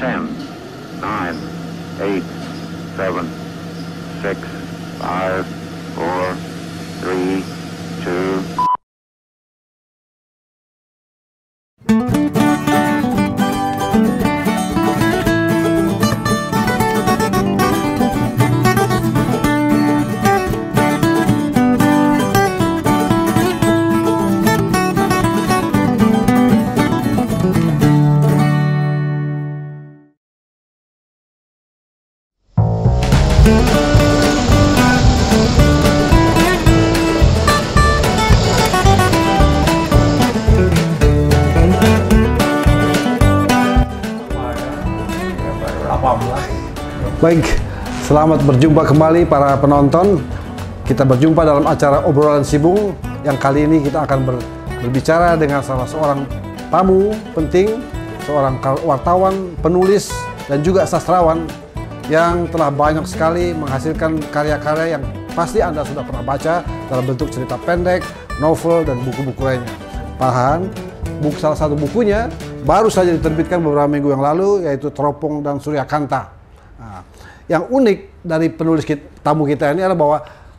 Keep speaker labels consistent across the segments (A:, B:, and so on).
A: 10, 9, 8, 7, 6, 5, 4, 3, 2.
B: Baik, selamat berjumpa kembali para penonton. Kita berjumpa dalam acara Obrolan Sibung yang kali ini kita akan berbicara dengan salah seorang tamu penting, seorang wartawan, penulis, dan juga sastrawan yang telah banyak sekali menghasilkan karya-karya yang pasti Anda sudah pernah baca dalam bentuk cerita pendek, novel, dan buku-buku lainnya. Pahan, salah satu bukunya baru saja diterbitkan beberapa minggu yang lalu, yaitu Teropong dan Suryakanta. Nah, yang unik dari penulis tamu kita ini adalah bahwa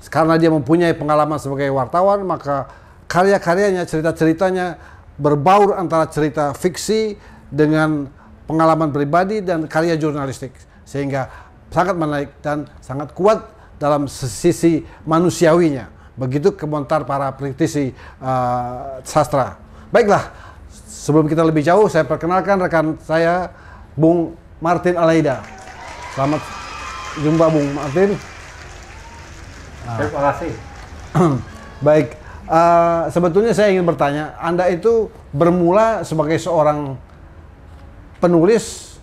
B: karena dia mempunyai pengalaman sebagai wartawan, maka karya-karyanya, cerita-ceritanya berbaur antara cerita fiksi dengan pengalaman pribadi dan karya jurnalistik, sehingga sangat menarik dan sangat kuat dalam sisi manusiawinya. Begitu komentar para praktisi sastra. Baiklah, sebelum kita lebih jauh, saya perkenalkan rekan saya, Bung Martin Alaida. Selamat jumpa, Bung Martin.
C: Terima kasih.
B: Baik, sebetulnya saya ingin bertanya, Anda itu bermula sebagai seorang penulis,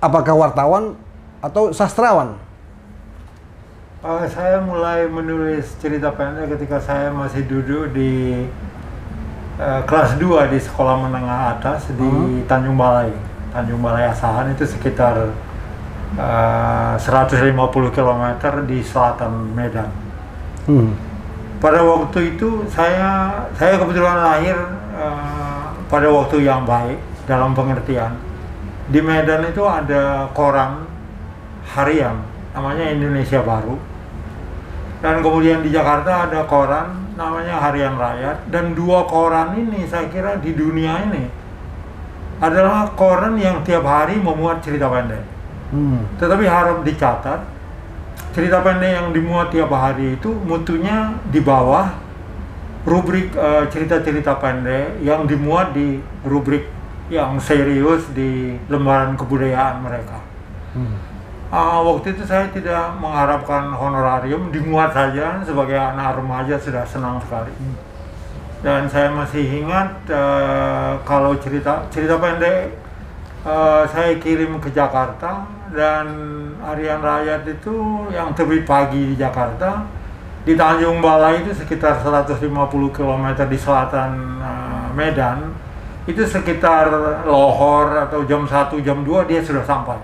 B: apakah wartawan atau sastrawan?
C: Saya mulai menulis cerita pendek ketika saya masih duduk di kelas 2 di sekolah menengah atas di Tanjung Balai. Tanjung Balai Asahan itu sekitar 150 km di selatan Medan. Pada waktu itu saya kebetulan lahir pada waktu yang baik dalam pengertian. Di Medan itu ada koran harian namanya Indonesia Baru, dan kemudian di Jakarta ada koran namanya Harian Rakyat, dan dua koran ini saya kira di dunia ini adalah koran yang tiap hari memuat cerita pendek. Tetapi harap dicatat, cerita pendek yang dimuat tiap hari itu mutunya di bawah rubrik cerita-cerita pendek yang dimuat di rubrik yang serius di lembaran kebudayaan mereka. Waktu itu saya tidak mengharapkan honorarium, dimuat saja sebagai anak remaja sudah senang sekali. Dan saya masih ingat kalau cerita pendek saya kirim ke Jakarta, dan Harian Rakyat itu yang terbit pagi di Jakarta, di Tanjung Balai itu sekitar 150 km di selatan Medan, itu sekitar lohor atau jam 1, jam 2 dia sudah sampai.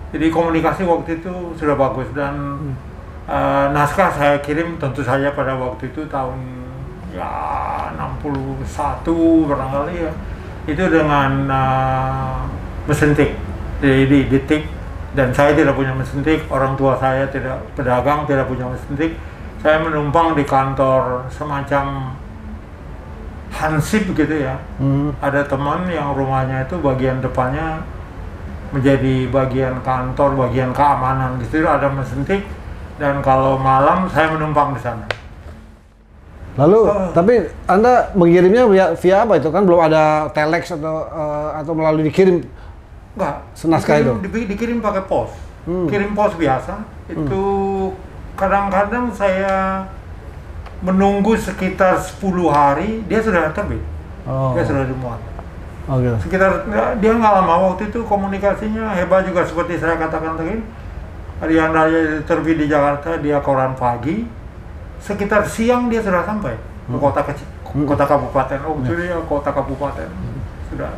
C: Jadi komunikasi waktu itu sudah bagus, dan naskah saya kirim tentu saja pada waktu itu tahun 61 barangkali ya, itu dengan mesin tik, jadi ditik, dan saya tidak punya mesin tik, orang tua saya tidak pedagang, tidak punya mesin tik. Saya menumpang di kantor semacam hansip gitu ya. Ada teman yang rumahnya itu bagian depannya menjadi bagian kantor, bagian keamanan. Di situ ada mesin tik, dan kalau malam saya menumpang di sana.
B: Lalu, tapi Anda mengirimnya via apa itu? Kan belum ada telex atau melalui dikirim?
C: Enggak,
B: senaskah itu?
C: Dikirim pakai pos. Kirim pos biasa. Itu kadang-kadang saya menunggu sekitar 10 hari, dia sudah terbit. Dia sudah dimuat.
B: Gitu.
C: Sekitar, dia nggak lama, waktu itu komunikasinya hebat juga seperti saya katakan tadi. Harian Rakyat terbit di Jakarta, dia koran pagi. Sekitar siang dia sudah sampai ke kota kecil, kota kabupaten. Itu dia kota kabupaten sudah.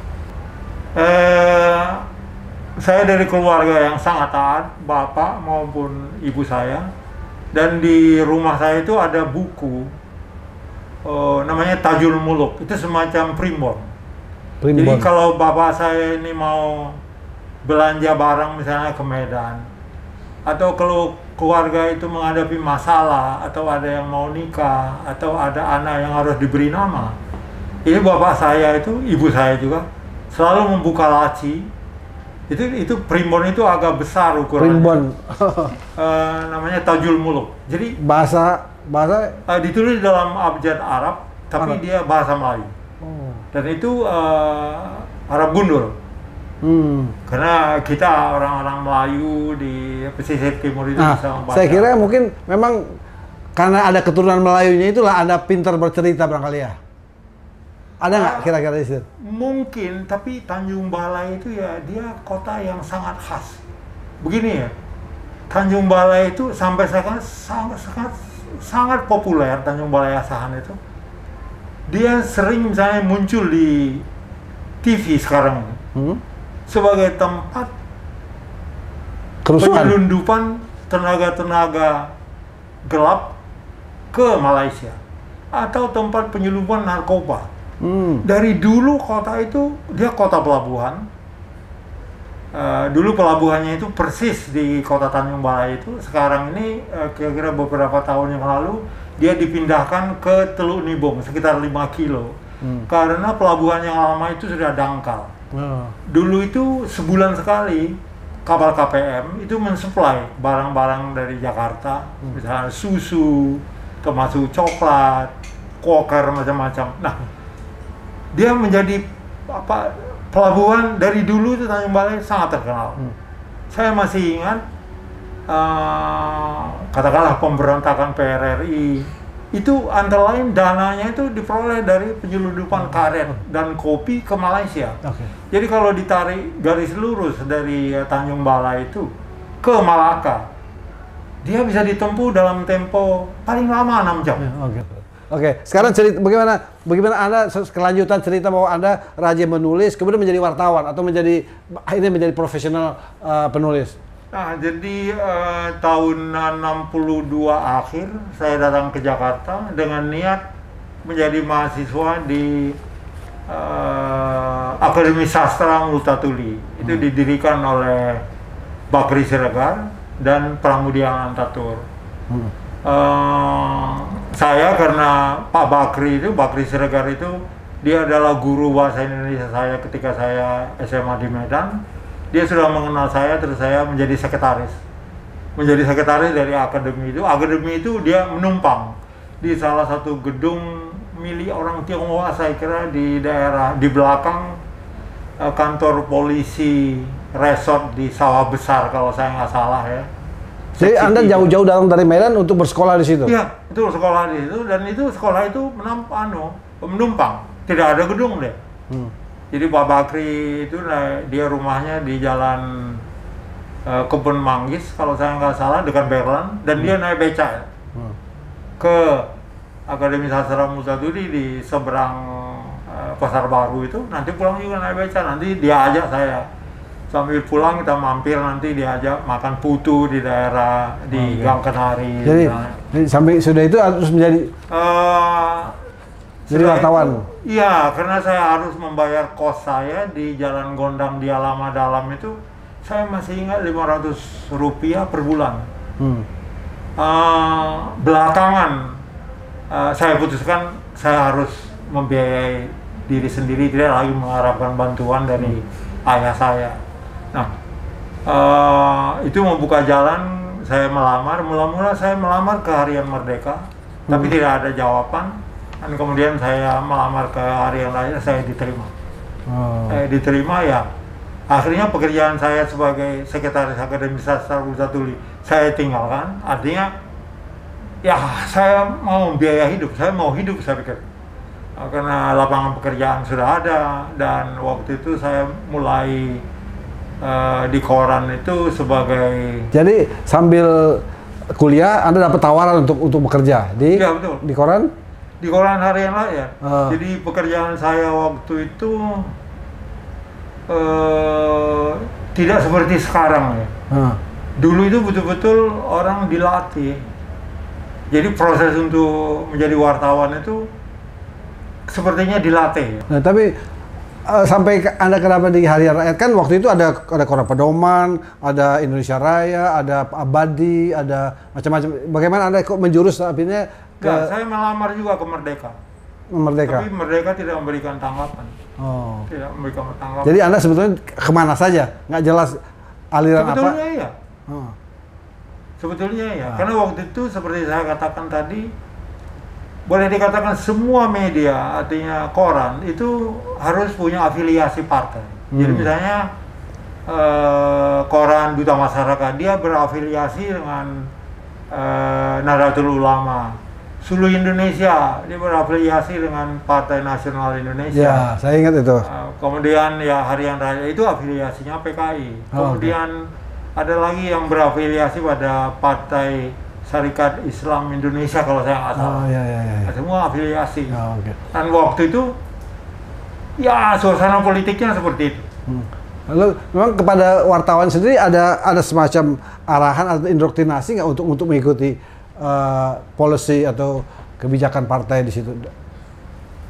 C: Saya dari keluarga yang sangat taat, bapak maupun ibu saya, dan di rumah saya itu ada buku namanya Tajul Muluk, itu semacam primbon. Jadi kalau bapak saya ini mau belanja barang misalnya ke Medan, atau kalau keluarga itu menghadapi masalah, atau ada yang mau nikah, atau ada anak yang harus diberi nama, ini bapak saya itu, ibu saya juga selalu membuka laci. Itu primbon itu agak besar ukurannya.
B: Primbon.
C: Namanya Tajul Muluk. Jadi
B: bahasa
C: ditulis dalam abjad Arab, tapi dia bahasa Melayu. Dan itu Arab gundul. Karena kita orang-orang Melayu di pesisir timur itu bisa membaca.
B: Saya kira mungkin memang karena ada keturunan Melayunya itulah Anda pintar bercerita barangkali ya. Ada nggak kira-kira di situ?
C: Mungkin, tapi Tanjung Balai itu ya dia kota yang sangat khas. Begini ya, Tanjung Balai itu sampai sekarang sangat populer. Tanjung Balai Asahan itu, dia sering misalnya muncul di TV sekarang sebagai tempat penyelundupan tenaga-tenaga gelap ke Malaysia atau tempat penyelundupan narkoba. Dari dulu kota itu dia kota pelabuhan. Dulu pelabuhannya itu persis di kota Tanjung Balai itu. Sekarang ini kira-kira beberapa tahun yang lalu dia dipindahkan ke Teluk Nibung sekitar 5 kilo. Karena pelabuhan yang lama itu sudah dangkal. Dulu itu sebulan sekali kapal KPM itu mensuplai barang-barang dari Jakarta, misalnya susu, termasuk coklat, koker, macam-macam. Nah, dia menjadi pelabuhan dari dulu itu Tanjung Balai sangat terkenal. Saya masih ingat katakanlah pemberontakan PRRI itu antara lain dananya itu diperoleh dari penyelundupan karet dan kopi ke Malaysia. Jadi kalau ditarik garis lurus dari Tanjung Balai itu ke Malaka, dia bisa ditempuh dalam tempo paling lama 6 jam.
B: Oke, sekarang cerita bagaimana Anda kelanjutan cerita bahwa Anda rajin menulis, kemudian menjadi wartawan atau akhirnya menjadi profesional penulis.
C: Nah, jadi tahun 62 akhir saya datang ke Jakarta dengan niat menjadi mahasiswa di Akademi Sastra Multatuli. Itu didirikan oleh Bakri Siregar dan Pramudia Antatur. Saya karena Pak Bakri Siregar itu dia adalah guru bahasa Indonesia saya ketika saya SMA di Medan. Dia sudah mengenal saya, terus saya menjadi sekretaris dari akademi itu. Akademi itu dia menumpang di salah satu gedung milik orang Tionghoa, saya kira di daerah di belakang kantor polisi resort di Sawah Besar kalau saya nggak salah ya.
B: Jadi Anda jauh-jauh datang dari Medan untuk bersekolah di situ?
C: Iya, itu sekolah di situ, dan itu sekolah itu menumpang, tidak ada gedung deh. Jadi Pak Bakri itu dia rumahnya di Jalan Kebun Manggis kalau saya nggak salah dekat Berlan, dan dia naik beca ke Akademi Sastra Multatuli di seberang Pasar Baru itu. Nanti pulang juga naik beca, nanti dia ajak saya. Sambil pulang kita mampir, nanti diajak makan putu di daerah di Gang Kenari.
B: Jadi sampai sudah itu harus menjadi jadi wartawan.
C: Iya, karena saya harus membayar kos saya di Jalan Gondang di Alama Dalam itu. Saya masih ingat Rp500 per bulan. Belakangan saya putuskan saya harus membiayai diri sendiri, tidak lagi mengharapkan bantuan dari ayah saya. Nah, itu membuka jalan saya melamar. Mula-mula saya melamar ke Harian Merdeka, tapi tidak ada jawaban. Dan kemudian saya melamar ke harian lain, saya diterima. Diterima ya. Akhirnya pekerjaan saya sebagai sekretaris Akademi Sastra Multatuli saya tinggalkan. Artinya, ya saya mau biaya hidup, saya mau hidup saya pikir. Karena lapangan pekerjaan sudah ada, dan waktu itu saya mulai di koran itu sebagai.
B: Jadi sambil kuliah Anda dapat tawaran untuk bekerja di?
C: Iya, betul.
B: Di koran?
C: Di koran harian rakyat. Jadi pekerjaan saya waktu itu tidak seperti sekarang ya. Dulu itu betul-betul orang dilatih. Jadi proses untuk menjadi wartawan itu sepertinya dilatih.
B: Nah, tapi sampai Anda kenapa di Harian Rakyat kan waktu itu ada Koran Pedoman, ada Indonesia Raya, ada Abadi, ada macam-macam. Bagaimana Anda kok menjurus akhirnya ke?
C: Ya, saya melamar juga ke Merdeka.
B: Merdeka.
C: Tapi Merdeka tidak memberikan tanggapan.
B: Oh.
C: Tidak memberikan tanggapan.
B: Jadi Anda sebetulnya kemana saja, nggak jelas aliran
C: sebetulnya
B: apa?
C: Iya.
B: Oh.
C: Sebetulnya ya, karena waktu itu seperti saya katakan tadi, boleh dikatakan semua media, artinya koran, itu harus punya afiliasi partai. Jadi misalnya koran Duta Masyarakat, dia berafiliasi dengan Nahdlatul Ulama. Suluh Indonesia, dia berafiliasi dengan Partai Nasional Indonesia.
B: Ya, saya ingat itu.
C: Kemudian ya Harian Raya itu afiliasinya PKI. Kemudian ada lagi yang berafiliasi pada Partai Syarikat Islam Indonesia kalau saya nggak salah.
B: Ya.
C: Semua afiliasi.
B: Okay.
C: Dan waktu itu, ya suasana politiknya seperti itu.
B: Lalu memang kepada wartawan sendiri ada semacam arahan atau indoktrinasi nggak untuk mengikuti policy atau kebijakan partai di situ?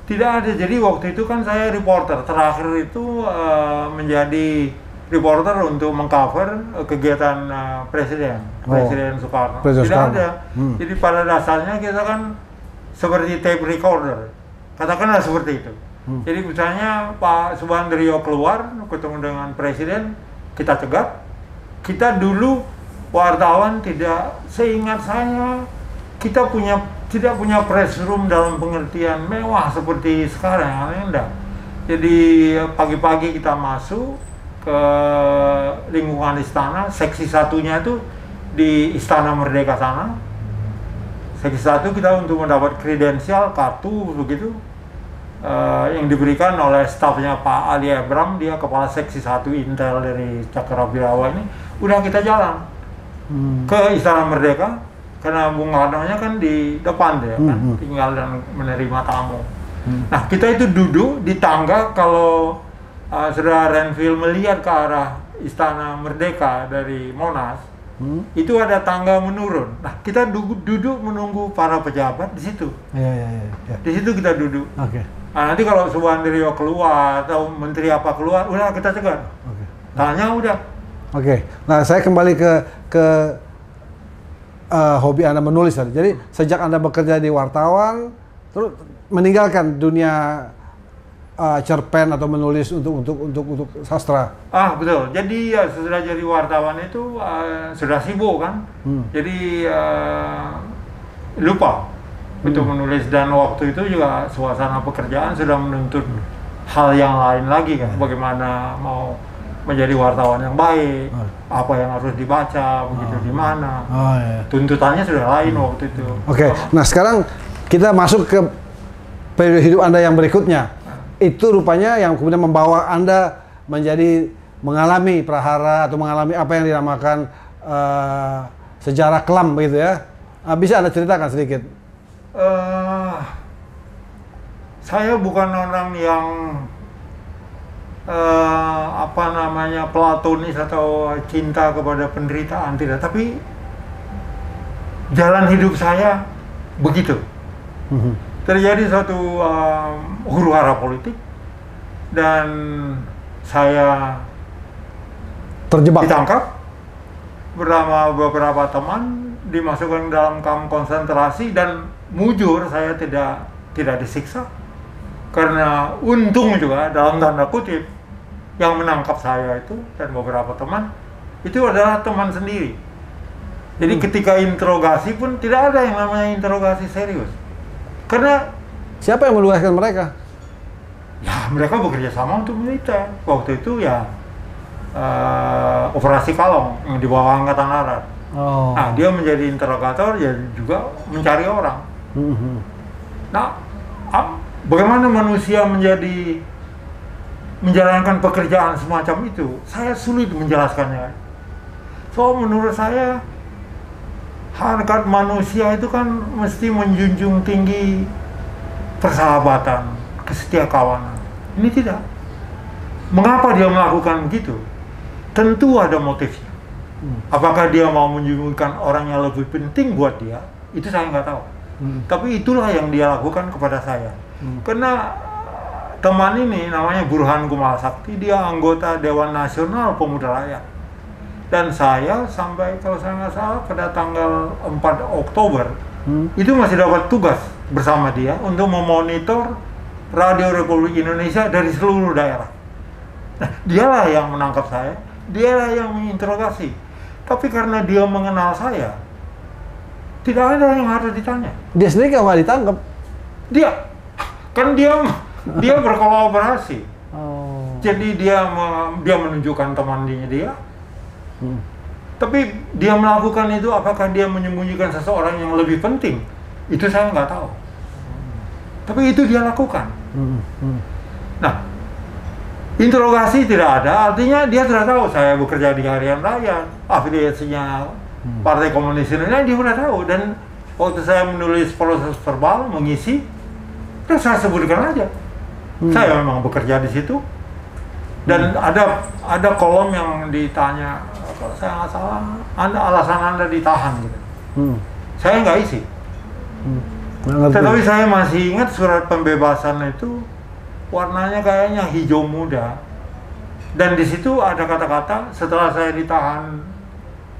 C: Tidak ada. Jadi waktu itu kan saya reporter. Terakhir itu menjadi reporter untuk mengcover kegiatan Presiden Soekarno. Tidak ada. Jadi pada dasarnya kita kan seperti tape recorder, katakanlah seperti itu. Jadi misalnya Pak Subandrio keluar ketemu dengan Presiden, kita cegat. Kita dulu wartawan tidak, seingat saya, kita tidak punya press room dalam pengertian mewah seperti sekarang, enggak. Jadi pagi-pagi kita masuk ke lingkungan istana, seksi satunya itu di Istana Merdeka sana. Seksi satu kita untuk mendapat kredensial, kartu begitu, yang diberikan oleh stafnya Pak Ali Ebram, dia kepala seksi 1 Intel dari Cakrabirawa ini. Udah kita jalan ke Istana Merdeka, karena Bung Karno-nya kan di depan dia kan, tinggal dan menerima tamu. Nah kita itu duduk di tangga. Kalau Saudara Renville melihat ke arah Istana Merdeka dari Monas, itu ada tangga menurun. Nah, kita duduk menunggu para pejabat di situ.
B: Ya.
C: Di situ kita duduk.
B: Oke.
C: Nah, nanti kalau Subandrio keluar atau menteri apa keluar, udah kita cegat. Tanya udah.
B: Oke. Nah, saya kembali ke hobi Anda menulis tadi. Jadi, sejak Anda bekerja di wartawan, terus meninggalkan dunia cerpen atau menulis untuk sastra.
C: Betul. Jadi ya sudah jadi wartawan itu sudah sibuk kan. Jadi lupa untuk menulis, dan waktu itu juga suasana pekerjaan sudah menuntut hal yang lain lagi kan. Bagaimana mau menjadi wartawan yang baik, apa yang harus dibaca, begitu di mana. Tuntutannya sudah lain waktu itu.
B: Oke. Nah, sekarang kita masuk ke periode hidup Anda yang berikutnya. Itu rupanya yang kemudian membawa Anda mengalami prahara atau mengalami apa yang dinamakan sejarah kelam begitu ya. Bisa Anda ceritakan sedikit?
C: Saya bukan orang yang platonis atau cinta kepada penderitaan, tidak. Tapi jalan hidup saya begitu. Terjadi suatu huru-hara politik dan saya ditangkap bersama beberapa teman, dimasukkan dalam kamp konsentrasi, dan mujur saya tidak disiksa, karena untung juga dalam tanda kutip yang menangkap saya itu dan beberapa teman itu adalah teman sendiri. Jadi ketika interogasi pun tidak ada yang namanya interogasi serius. Karena
B: siapa yang menugaskan mereka?
C: Ya, mereka bekerja sama untuk militer. Waktu itu ya Operasi Kalong yang di bawah Angkatan Darat. Nah, dia menjadi interrogator, ya juga mencari orang. Nah, bagaimana manusia menjalankan pekerjaan semacam itu? Saya sulit menjelaskannya. So, menurut saya harkat manusia itu kan mesti menjunjung tinggi persahabatan, kesetiakawanan. Ini tidak. Mengapa dia melakukan begitu? Tentu ada motifnya. Apakah dia mau menjunjungkan orang yang lebih penting buat dia? Itu saya nggak tahu. Tapi itulah yang dia lakukan kepada saya. Karena teman ini namanya Burhan Kumala Sakti, dia anggota Dewan Nasional Pemuda Rakyat. Dan saya sampai kalau saya nggak salah pada tanggal 4 Oktober itu masih dapat tugas bersama dia untuk memonitor Radio Republik Indonesia dari seluruh daerah. Nah, dialah yang menangkap saya, dialah yang menginterogasi. Tapi karena dia mengenal saya, tidak ada yang harus ditanya.
B: Dia sendiri nggak ditangkap?
C: Dia berkolaborasi.
B: Oh.
C: Jadi dia menunjukkan temannya dia. Tapi dia melakukan itu, apakah dia menyembunyikan seseorang yang lebih penting? Itu saya nggak tahu. Tapi itu dia lakukan. Nah, interogasi tidak ada, artinya dia sudah tahu saya bekerja di Harian Rakyat, afiliasinya Partai Komunis Indonesia, dia sudah tahu. Dan waktu saya menulis proses verbal, mengisi, dan saya sebutkan aja, saya memang bekerja di situ. Dan ada kolom yang ditanya, kalau saya nggak salah, alasan Anda ditahan gitu. Saya nggak isi. Tetapi saya masih ingat surat pembebasan itu warnanya kayaknya hijau muda. Dan di situ ada kata-kata setelah saya ditahan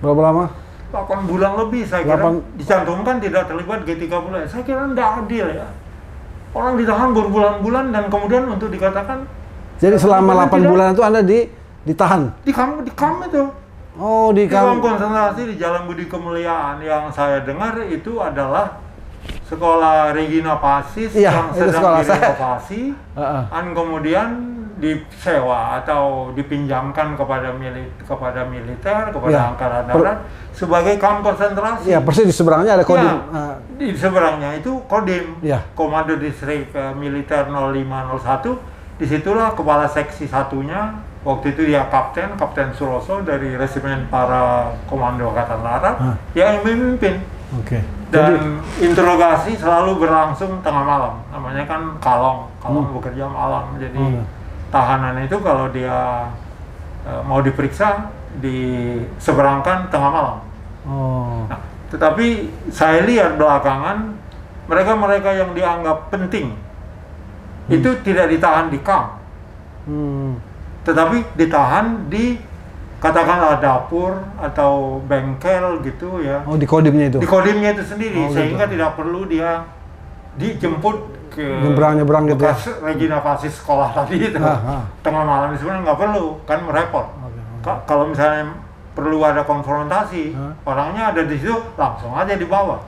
B: berapa lama?
C: 8 bulan lebih, saya kira dicantumkan tidak terlibat G30. Saya kira nggak adil ya. Orang ditahan berbulan-bulan dan kemudian untuk dikatakan.
B: Jadi selama 8 bulan itu Anda ditahan?
C: Di kamp itu.
B: Oh, di
C: kamp konsentrasi di Jalan Budi Kemuliaan. Yang saya dengar itu adalah sekolah Regina Pacis yang sedang direnovasi, dan kemudian disewa atau dipinjamkan kepada militer, kepada Angkatan Darat sebagai kamp konsentrasi.
B: Iya, persis di seberangnya ada Kodim.
C: Di seberangnya itu Kodim, Komando Distrik Militer 0501. Disitulah kepala seksi satunya, waktu itu dia Kapten Suroso dari Resimen Para Komando Angkatan Darat, yang memimpin. Dan interogasi selalu berlangsung tengah malam, namanya kan kalong bekerja malam. Jadi tahanan itu kalau dia mau diperiksa, diseberangkan tengah malam. Nah, tetapi saya lihat belakangan, mereka yang dianggap penting, itu tidak ditahan di kamp, tetapi ditahan di katakanlah dapur atau bengkel gitu ya.
B: Oh, di Kodimnya itu?
C: Di Kodimnya itu sendiri, sehingga tidak perlu dia dijemput ke
B: nyebrang gitu ya?
C: Regina Pacis sekolah tadi itu. Tengah malam sebenarnya nggak perlu, kan merepot. Kalau misalnya perlu ada konfrontasi, orangnya ada di situ, langsung aja dibawa.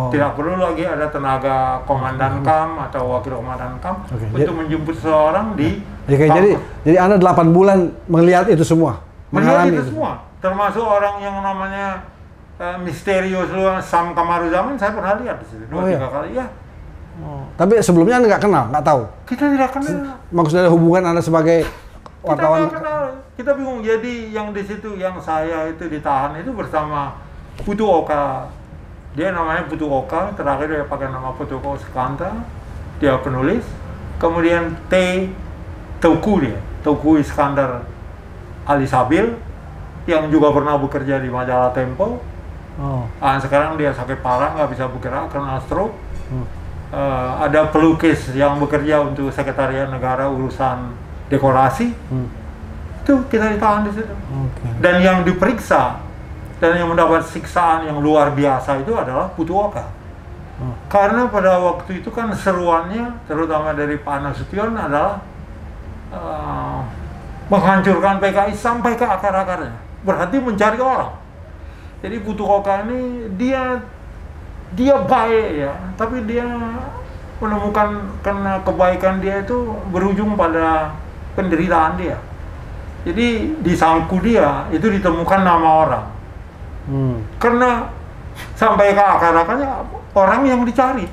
C: Tidak perlu lagi ada tenaga komandan KAM atau wakil komandan KAM untuk menjemput seseorang di
B: jadi Anda 8 bulan melihat itu semua?
C: Melihat itu semua, termasuk orang yang namanya misterius Sam Kamaruzaman, saya pernah lihat di situ 2-3 kali ya.
B: Tapi sebelumnya Anda nggak kenal, nggak tahu?
C: Kita tidak kenal.
B: Maksudnya ada hubungan Anda sebagai wartawan?
C: Kita nggak kenal. Kita bingung. Jadi yang di situ, yang saya itu ditahan itu bersama Putu Oka. Dia namanya Putu Oka, terakhir dia pakai nama Putu Oka Sekanta. Dia penulis. Kemudian Teuku Iskandar Ali Sabil, yang juga pernah bekerja di majalah Tempo. Sekarang dia sakit parah, nggak bisa bergerak karena stroke. Ada pelukis yang bekerja untuk Sekretariat Negara urusan dekorasi. Itu kita ditahan di situ. Dan yang diperiksa dan yang mendapat siksaan yang luar biasa itu adalah Putu Oka. Karena pada waktu itu kan seruannya, terutama dari Pak Nasution, adalah menghancurkan PKI sampai ke akar-akarnya, berarti mencari orang. Jadi Putu Oka ini dia baik ya, tapi dia menemukan karena kebaikan dia itu berujung pada penderitaan dia. Jadi di sangku dia itu ditemukan nama orang, karena sampai ke akar-akarnya orang yang dicari.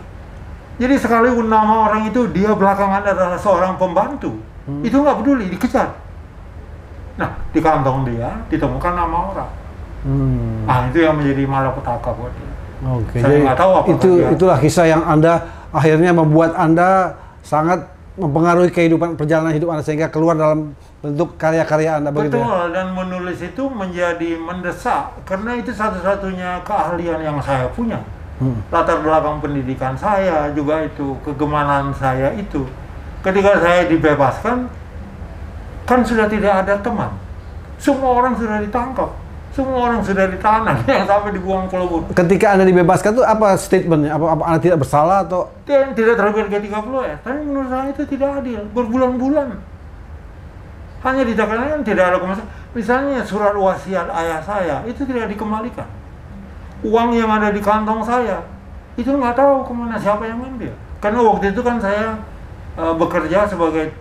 C: Jadi sekalipun nama orang itu dia belakangan adalah seorang pembantu, itu nggak peduli, dikejar. Nah, di kantong dia ditemukan nama orang. Itu yang menjadi malapetaka buat dia. Saya nggak tahu apa
B: itulah kisah yang Anda akhirnya membuat Anda sangat mempengaruhi kehidupan perjalanan hidup Anda sehingga keluar dalam bentuk karya-karya Anda begitu.
C: Betul, dan menulis itu menjadi mendesak karena itu satu-satunya keahlian yang saya punya. Latar belakang pendidikan saya juga itu, kegemaran saya itu. ketika saya dibebaskan, kan sudah tidak ada teman. Semua orang sudah ditangkap, semua orang sudah ditahan, yang sampai dibuang ke Pulau.
B: Ketika Anda dibebaskan itu apa statementnya? Apa Anda tidak bersalah atau?
C: Tidak terbit G30 ya, tapi menurut saya itu tidak adil, berbulan-bulan. Hanya dikatakan tidak ada kemasan. Misalnya surat wasiat ayah saya, itu tidak dikembalikan. Uang yang ada di kantong saya, itu nggak tahu kemana, siapa yang ambil. Karena waktu itu kan saya bekerja sebagai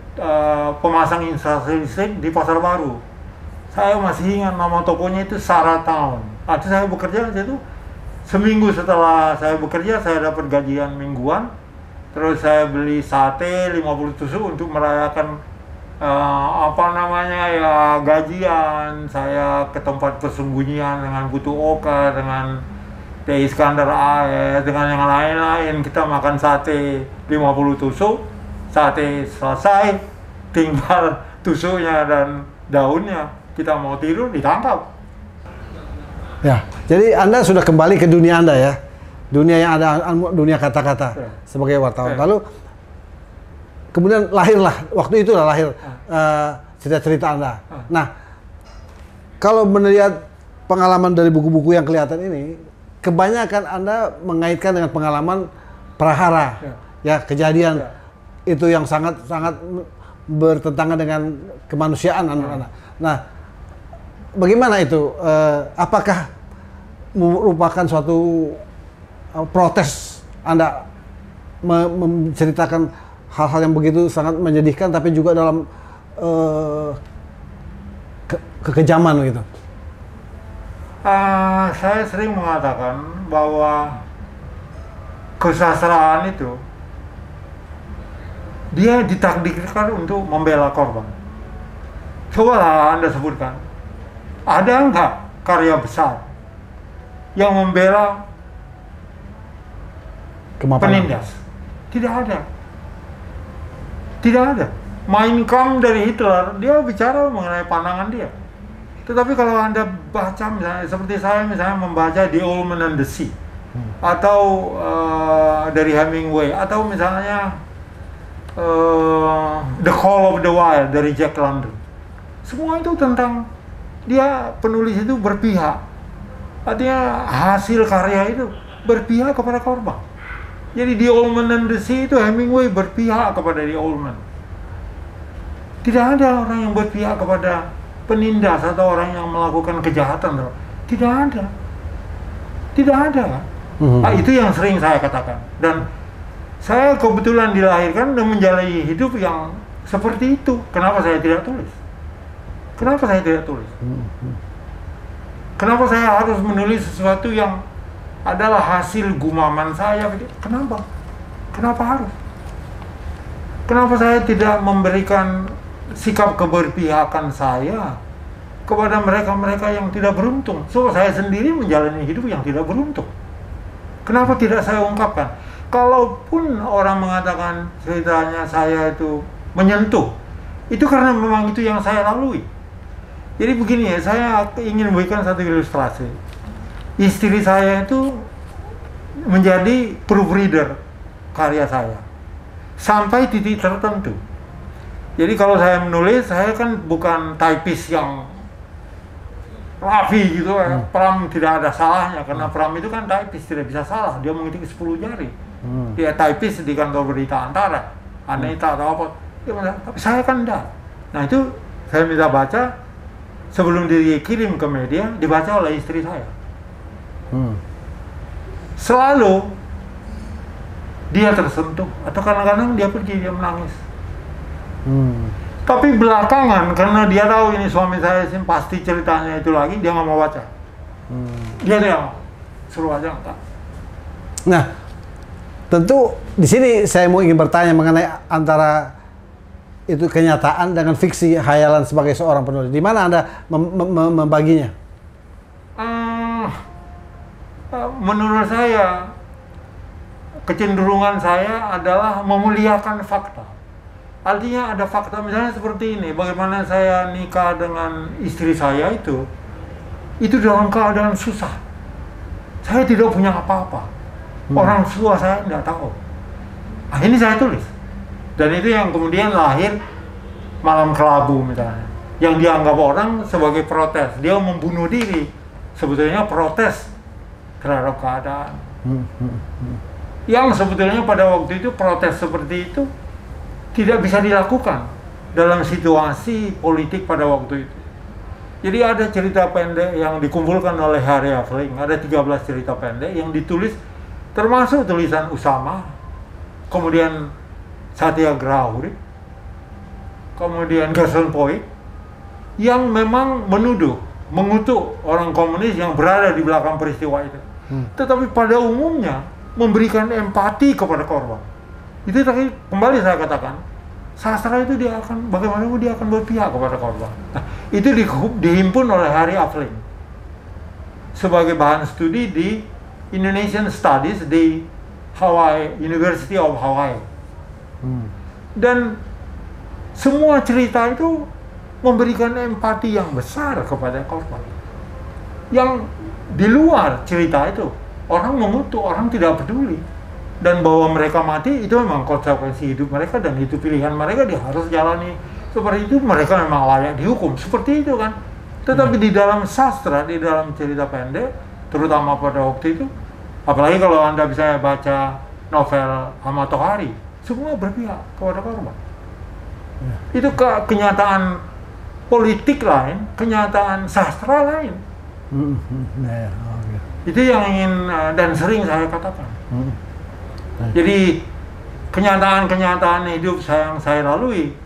C: pemasang instalasi listrik di Pasar Baru. Saya masih ingat nama tokonya itu Sarah Town. Artinya saya bekerja di situ. Seminggu setelah saya bekerja, saya dapat gajian mingguan. Terus saya beli sate 50 tusuk untuk merayakan gajian. Saya ke tempat persembunyian dengan Putu Oka, dengan Teh Iskandar AS, dengan yang lain-lain. Kita makan sate 50 tusuk, sate selesai, tinggal tusuknya dan daunnya. Kita mau tidur, ditangkap.
B: Ya, jadi Anda sudah kembali ke dunia Anda ya, dunia yang ada, dunia kata-kata sebagai wartawan. Lalu kemudian lahirlah, waktu itu lahir cerita-cerita Anda. Nah, kalau melihat pengalaman dari buku-buku yang kelihatan ini, kebanyakan Anda mengaitkan dengan pengalaman prahara, ya kejadian itu yang sangat-sangat bertentangan dengan kemanusiaan Anda. Nah, bagaimana itu? Apakah merupakan suatu protes Anda menceritakan hal-hal yang begitu sangat menyedihkan, tapi juga dalam kekejaman gitu?
C: Saya sering mengatakan bahwa kesastraan itu dia ditakdirkan untuk membela korban. Cobalah Anda sebutkan, ada enggak karya besar yang membela penindas? Tidak ada. Tidak ada. Mein Kampf dari Hitler, dia bicara mengenai pandangan dia. Tetapi kalau Anda baca misalnya, seperti saya misalnya membaca The Old Man and the Sea, atau dari Hemingway, atau misalnya The Call of the Wild dari Jack London. Semua itu tentang dia, penulis itu berpihak. Artinya hasil karya itu berpihak kepada korban. Jadi The Old Man and the Sea itu Hemingway berpihak kepada The Old Man. Tidak ada orang yang berpihak kepada penindas atau orang yang melakukan kejahatan. Tidak ada. Tidak ada. Itu yang sering saya katakan. Dan saya kebetulan dilahirkan dan menjalani hidup yang seperti itu. Kenapa saya tidak tulis? Kenapa saya tidak tulis? Kenapa saya harus menulis sesuatu yang adalah hasil gumaman saya? Kenapa? Kenapa harus? Kenapa saya tidak memberikan sikap keberpihakan saya kepada mereka-mereka yang tidak beruntung? So, saya sendiri menjalani hidup yang tidak beruntung. Kenapa tidak saya ungkapkan? Kalaupun orang mengatakan ceritanya saya itu menyentuh, itu karena memang itu yang saya lalui. Jadi begini ya, saya ingin memberikan satu ilustrasi. Istri saya itu menjadi proofreader karya saya sampai titik tertentu. Jadi kalau saya menulis, saya kan bukan typist yang rapi gitu ya. Pram tidak ada salahnya, karena Pram itu kan typist, tidak bisa salah. Dia menghitung 10 jari. Dia typist di kantor berita Antara, Anita atau apa. Tapi saya kan enggak. Nah itu saya minta baca. Sebelum dikirim ke media, dibaca oleh istri saya. Selalu dia tersentuh, atau kadang-kadang dia pergi, dia menangis. Tapi belakangan, karena dia tahu ini suami saya sih pasti ceritanya itu lagi, dia nggak mau baca. Dia suruh aja enggak.
B: Nah, tentu di sini saya mau ingin bertanya mengenai antara itu kenyataan dengan fiksi, khayalan sebagai seorang penulis. Di mana Anda membaginya?
C: Menurut saya, kecenderungan saya adalah memuliakan fakta. Artinya ada fakta, misalnya seperti ini, bagaimana saya nikah dengan istri saya itu dalam keadaan susah. Saya tidak punya apa-apa. Orang tua saya tidak tahu. Ini saya tulis. Dan itu yang kemudian lahir Malam Kelabu misalnya, yang dianggap orang sebagai protes. Dia membunuh diri, sebetulnya protes terhadap keadaan. Yang sebetulnya pada waktu itu protes seperti itu tidak bisa dilakukan dalam situasi politik pada waktu itu. Jadi ada cerita pendek yang dikumpulkan oleh Harry Aveling, ada 13 cerita pendek yang ditulis, termasuk tulisan Usama, kemudian Satyagraha, kemudian Gerson Poik, yang memang menuduh, mengutuk orang komunis yang berada di belakang peristiwa itu. Tetapi pada umumnya memberikan empati kepada korban. Itu tadi kembali saya katakan, sastra itu dia akan, bagaimanapun dia akan berpihak kepada korban. Nah, itu dihimpun oleh Harry Aveling sebagai bahan studi di Indonesian Studies di Hawaii, University of Hawaii. Dan semua cerita itu memberikan empati yang besar kepada korban. Yang di luar cerita itu, orang mengutuk, orang tidak peduli. Dan bahwa mereka mati itu memang konsekuensi hidup mereka dan itu pilihan mereka, dia harus jalani seperti itu, mereka memang layak dihukum, seperti itu kan. Tetapi di dalam sastra, di dalam cerita pendek, terutama pada waktu itu, apalagi kalau Anda bisa baca novel Ahmad Tohari, semua berpihak kepada korban. Itu kenyataan politik lain, kenyataan sastra lain. Itu yang ingin dan sering saya katakan. Jadi kenyataan-kenyataan hidup yang saya lalui,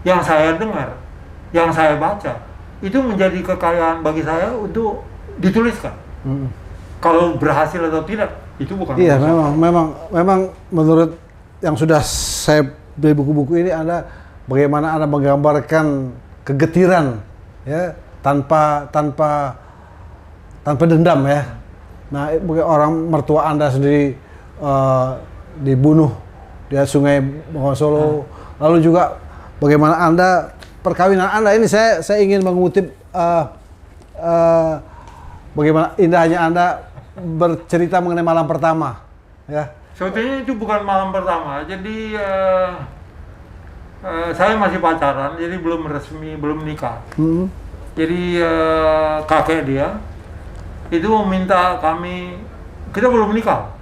C: yang saya dengar, yang saya baca, itu menjadi kekayaan bagi saya untuk dituliskan. Kalau berhasil atau tidak, itu bukan.
B: Iya, memang menurut yang sudah saya beli buku-buku ini, Anda bagaimana Anda menggambarkan kegetiran, ya, tanpa dendam, ya. Nah, orang mertua Anda sendiri dibunuh di Sungai Bengawan Solo, lalu juga bagaimana Anda perkawinan Anda ini, saya ingin mengutip bagaimana indahnya Anda bercerita mengenai malam pertama, ya.
C: Sebetulnya itu bukan malam pertama, jadi saya masih pacaran, jadi belum resmi, belum nikah. Jadi kakek dia itu meminta kami, kita belum menikah,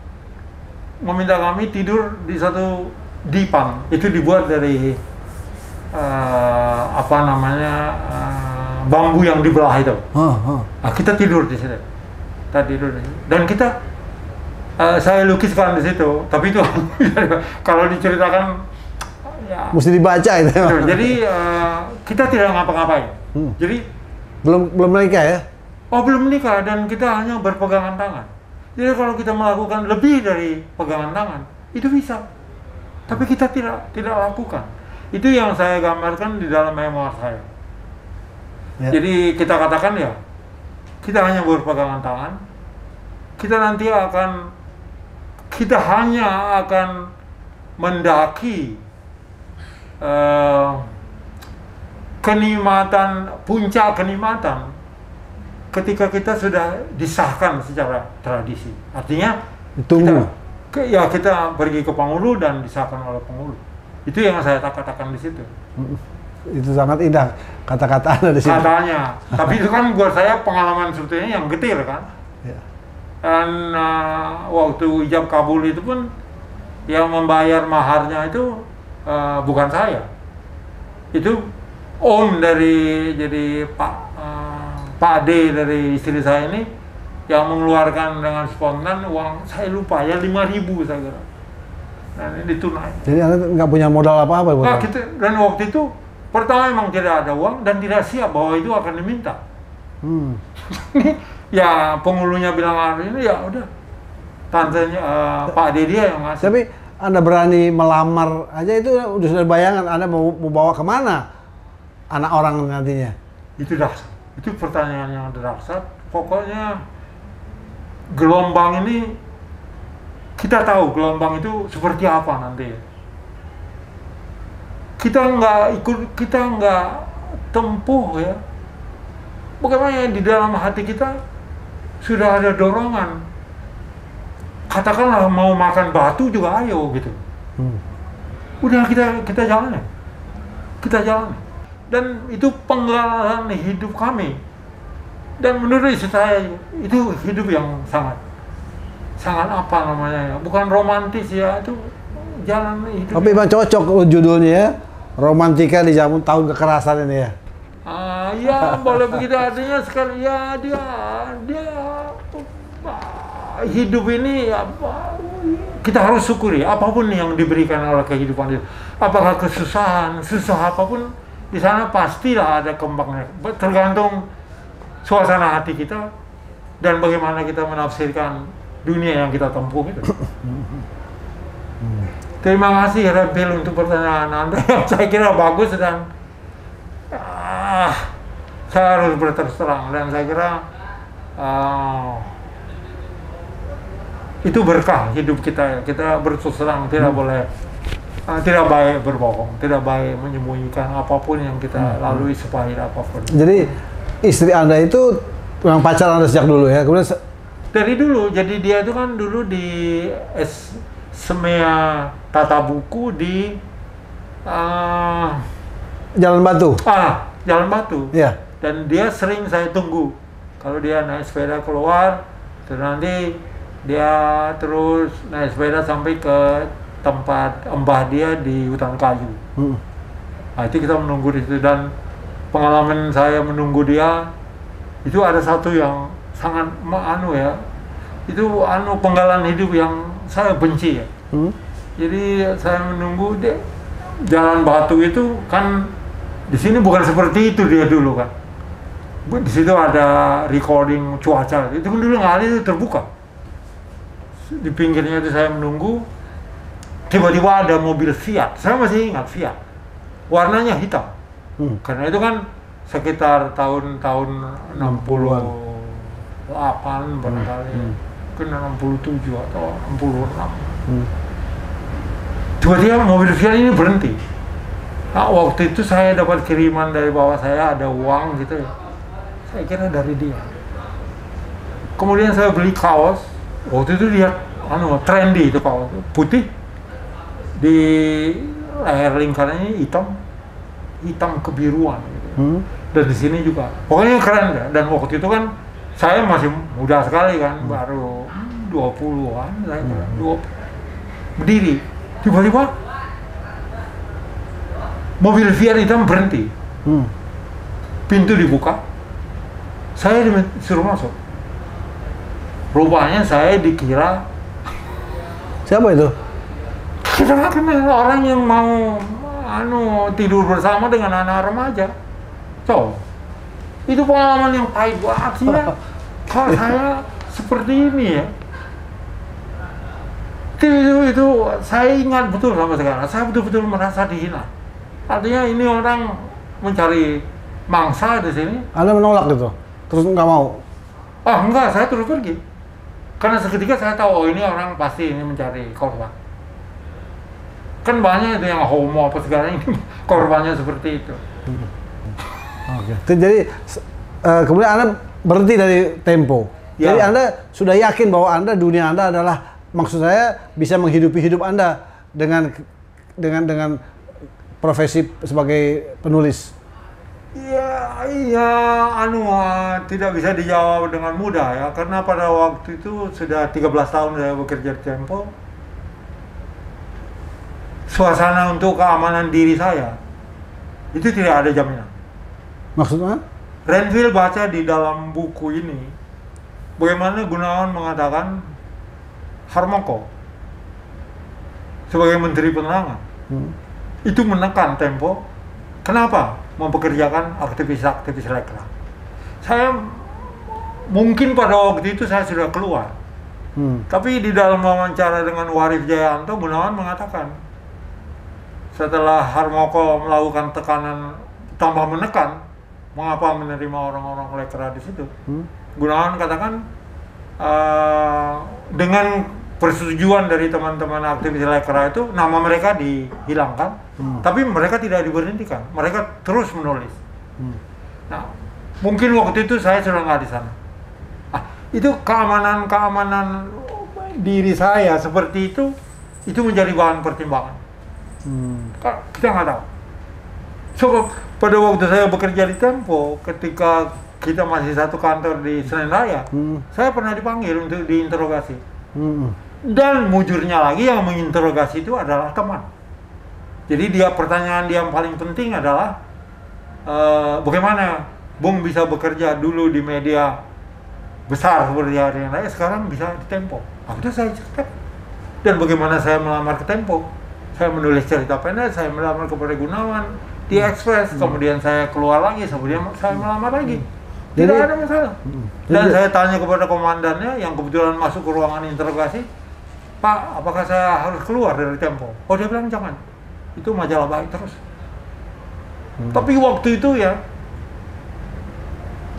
C: meminta kami tidur di satu dipang, itu dibuat dari bambu yang dibelah itu. Nah, kita tidur di situ, dan kita saya lukiskan di situ, tapi itu kalau diceritakan ya,
B: mesti dibaca itu.
C: Jadi kita tidak ngapa-ngapain. Jadi
B: belum menikah, ya?
C: Oh, belum menikah, dan kita hanya berpegangan tangan. Jadi kalau kita melakukan lebih dari pegangan tangan, itu bisa. Tapi kita tidak lakukan. Itu yang saya gambarkan di dalam memoir saya. Ya. Jadi kita katakan ya, kita hanya berpegangan tangan. Kita hanya akan mendaki kenikmatan, puncak kenikmatan ketika kita sudah disahkan secara tradisi. Artinya
B: ditunggu.
C: Kita pergi ke Pengulu dan disahkan oleh Pengulu. Itu yang saya katakan di situ.
B: Itu sangat indah kata-kata Anda di situ.
C: Katanya. Tapi itu kan buat saya pengalaman sebetulnya yang getir kan. Ya. Dan waktu ijab kabul itu pun yang membayar maharnya itu bukan saya. Itu om dari, jadi Pak D dari istri saya ini yang mengeluarkan dengan spontan uang, saya lupa ya, 5.000 saya kira. Dan ini tunai. Jadi
B: Anda nggak punya modal apa-apa?
C: Nah, dan waktu itu pertama memang tidak ada uang dan tidak siap bahwa itu akan diminta. Ya penghulunya bilang ini, ya udah, tantenya Pak D dia yang ngasih.
B: Tapi Anda berani melamar aja, itu udah sudah bayangan Anda mau bawa kemana anak orang nantinya?
C: Itu dahsyat. Itu pertanyaan yang dahsyat. Pokoknya gelombang ini, kita tahu gelombang itu seperti apa nanti. Kita nggak tempuh ya. Bagaimana di dalam hati kita sudah ada dorongan. Katakanlah mau makan batu juga ayo gitu. Udah kita jalan ya. Kita jalan. Dan itu pengalaman hidup kami. Dan menurut istri saya itu hidup yang sangat apa namanya ya, bukan romantis ya, itu jalan hidup.
B: Tapi memang cocok judulnya ya, romantika di zaman tahun kekerasan ini ya.
C: Ya boleh begitu, artinya sekali ya dia hidup ini kita harus syukuri apapun yang diberikan oleh kehidupan itu. Apakah kesusahan, susah apapun di sana pastilah ada kembangnya. Tergantung suasana hati kita dan bagaimana kita menafsirkan dunia yang kita tempuh itu. Terima kasih Repil untuk pertanyaan Anda yang saya kira bagus dan saya harus berterus terang dan saya kira itu berkah hidup kita. Kita berterus terang, tidak boleh, tidak baik berbohong, tidak baik menyembunyikan apapun yang kita lalui sepahit apapun.
B: Jadi istri Anda itu memang pacar Anda sejak dulu ya? Kemudian
C: dari dulu, jadi dia itu kan dulu di SMEA Tata Buku di
B: Jalan Batu?
C: Jalan Batu.
B: Iya.
C: Dan dia sering saya tunggu. Kalau dia naik sepeda keluar, terus nanti dia terus naik sepeda sampai ke tempat embah dia di hutan kayu. Nah, itu kita menunggu di situ dan pengalaman saya menunggu dia itu ada satu yang sangat ya. Itu penggalan hidup yang saya benci ya. Jadi saya menunggu dia Jalan Batu itu kan di sini bukan seperti itu dia dulu kan. Di situ ada recording cuaca. Itu kan dulu nggak ada, itu terbuka. Di pinggirnya itu saya menunggu. Tiba-tiba ada mobil Fiat. Saya masih ingat Fiat. Warnanya hitam. Karena itu kan sekitar tahun-tahun 68 barangkali. Mungkin 67 atau 66. Tiba-tiba mobil Fiat ini berhenti. Nah, waktu itu saya dapat kiriman dari bawah saya, ada uang gitu ya. Saya kira dari dia. Kemudian saya beli kaos. Waktu itu lihat trendy itu kaos putih, di leher lingkarannya hitam kebiruan gitu. Dan di sini juga. Pokoknya keren ya. Dan waktu itu kan saya masih muda sekali kan, baru 20-an saya kira. Berdiri. Tiba-tiba mobil Fiat hitam berhenti. Pintu dibuka. Saya disuruh masuk. Rupanya saya dikira
B: siapa itu?
C: kita nggak kenal orang yang mau tidur bersama dengan anak remaja. So, itu pengalaman yang pahit banget sih ya. Kalau saya seperti ini ya. Itu saya ingat betul sampai sekarang. Saya betul-betul merasa dihina. Artinya ini orang mencari mangsa di sini.
B: Anda menolak gitu? Terus nggak mau?
C: Enggak, saya terus pergi. Karena seketika saya tahu, ini orang pasti ini mencari korban. Kan banyak itu yang homo apa segala, ini korbannya seperti itu.
B: Oke. Jadi kemudian Anda berhenti dari Tempo. Ya. Jadi Anda sudah yakin bahwa dunia Anda adalah, maksud saya, bisa menghidupi hidup Anda dengan profesi sebagai penulis.
C: Iya, tidak bisa dijawab dengan mudah ya, karena pada waktu itu sudah 13 tahun saya bekerja di Tempo. Suasana untuk keamanan diri saya itu tidak ada jaminan.
B: Maksudnya?
C: Renville baca di dalam buku ini bagaimana Gunawan mengatakan Harmoko sebagai Menteri Penerangan itu menekan Tempo. Kenapa? Mempekerjakan aktivis-aktivis lekra. Saya mungkin pada waktu itu saya sudah keluar. Tapi di dalam wawancara dengan Warif Jayanto, Gunawan mengatakan setelah Harmoko melakukan tekanan tambah menekan, mengapa menerima orang-orang lekra di situ? Gunawan katakan dengan persetujuan dari teman-teman aktivis lekra itu, nama mereka dihilangkan. Tapi mereka tidak diberhentikan, mereka terus menulis. Nah, mungkin waktu itu saya sudah nggak di sana. Itu keamanan diri saya seperti itu menjadi bahan pertimbangan. Kita nggak tahu. So, pada waktu saya bekerja di Tempo, ketika kita masih satu kantor di Senen Raya, saya pernah dipanggil untuk diinterogasi. Dan mujurnya lagi yang menginterogasi itu adalah teman. Jadi pertanyaan dia yang paling penting adalah bagaimana Bung bisa bekerja dulu di media besar seperti Harian Raya, sekarang bisa di Tempo. Akhirnya saya cerita. Dan bagaimana saya melamar ke Tempo. Saya menulis cerita pendek, saya melamar kepada Gunawan di Express, kemudian saya keluar lagi, kemudian saya melamar lagi. Tidak ada masalah. Dan saya tanya kepada komandannya yang kebetulan masuk ke ruangan interogasi, Pak, apakah saya harus keluar dari Tempo? Oh, dia bilang jangan. Itu majalah baik terus. Tapi waktu itu ya,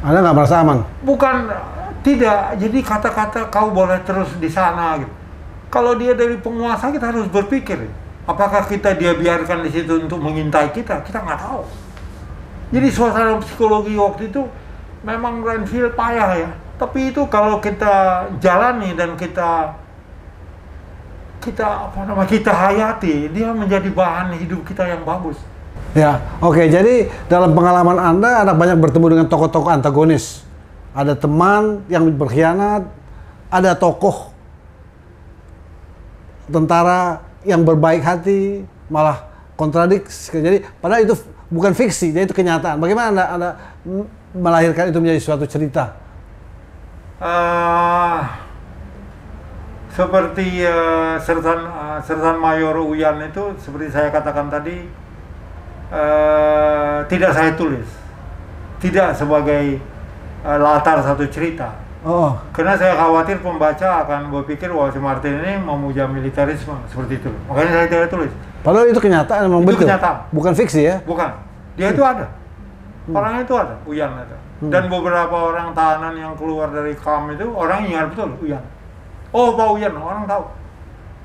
B: Anda nggak merasa aman?
C: Bukan, tidak. Jadi kata-kata kau boleh terus di sana gitu. Kalau dia dari penguasa, kita harus berpikir, apakah dia biarkan di situ untuk mengintai kita? Kita nggak tahu. Jadi suasana psikologi waktu itu memang Renville payah ya. Tapi itu kalau kita jalani dan kita hayati, dia menjadi bahan hidup kita yang bagus.
B: Ya, oke. Jadi dalam pengalaman Anda banyak bertemu dengan tokoh-tokoh antagonis. Ada teman yang berkhianat, ada tokoh tentara yang berbaik hati, malah kontradiksi. Jadi padahal itu bukan fiksi, jadi itu kenyataan. Bagaimana Anda melahirkan itu menjadi suatu cerita?
C: Seperti Sersan Mayor Uyan itu, seperti saya katakan tadi, tidak saya tulis, tidak sebagai latar satu cerita. Karena saya khawatir pembaca akan berpikir bahwa si Martin ini memuja militerisme, seperti itu. Makanya saya tidak tulis.
B: Padahal itu kenyataan, memang betul.
C: Kenyataan.
B: Bukan fiksi ya?
C: Bukan. Dia itu ada. Orangnya itu ada, Uyan ada. Dan beberapa orang tahanan yang keluar dari KAM itu, orang ingat betul Uyan. Oh, Pak Uyan, orang tahu.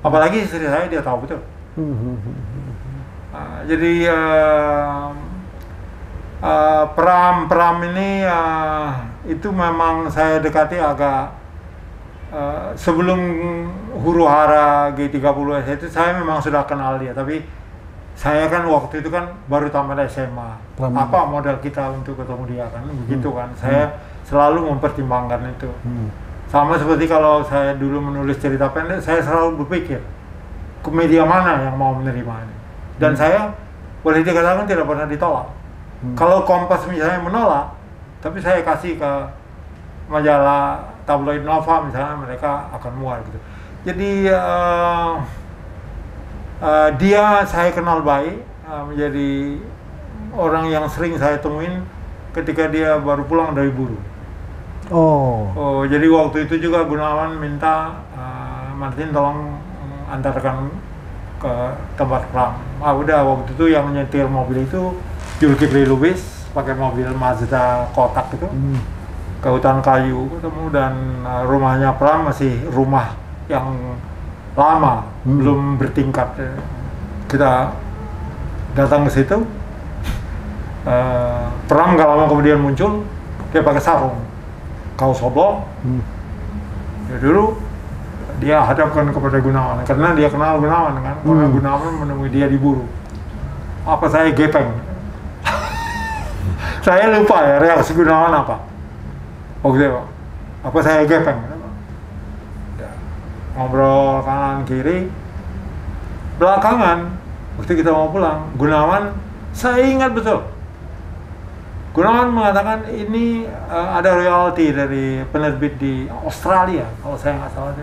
C: Apalagi istri saya, dia tahu betul. Jadi Pram ini itu memang saya dekati agak sebelum huru-hara G30S itu saya memang sudah kenal dia, tapi saya kan waktu itu kan baru tamat SMA. Apa modal kita untuk ketemu dia kan, begitu kan. Saya selalu mempertimbangkan itu. Sama seperti kalau saya dulu menulis cerita pendek, saya selalu berpikir ke media mana yang mau menerima ini. Dan saya boleh dikatakan tidak pernah ditolak. Kalau Kompas misalnya menolak, tapi saya kasih ke majalah tabloid Nova misalnya, mereka akan muar gitu. Jadi dia saya kenal baik, menjadi orang yang sering saya temuin ketika dia baru pulang dari buruh. Jadi waktu itu juga Gunawan minta Martin tolong antarkan ke tempat Pram. Udah waktu itu yang nyetir mobil itu Zulkifli Lubis pakai mobil Mazda kotak itu ke hutan kayu ketemu, dan rumahnya Pram masih rumah yang lama, belum bertingkat. Kita datang ke situ, Pram gak lama kemudian muncul, dia pakai sarung, kaos oblong. Ya dulu dia hadapkan kepada Gunawan, karena dia kenal Gunawan kan, karena Gunawan menemui dia di buruh. Apa saya gepeng? Saya lupa ya reaksi Gunawan apa. Oke, apa saya gepeng? Ngobrol kanan kiri. Belakangan, waktu kita mau pulang, Gunawan, saya ingat betul. Gunawan mengatakan ini ada royalti dari penerbit di Australia, kalau saya nggak salah.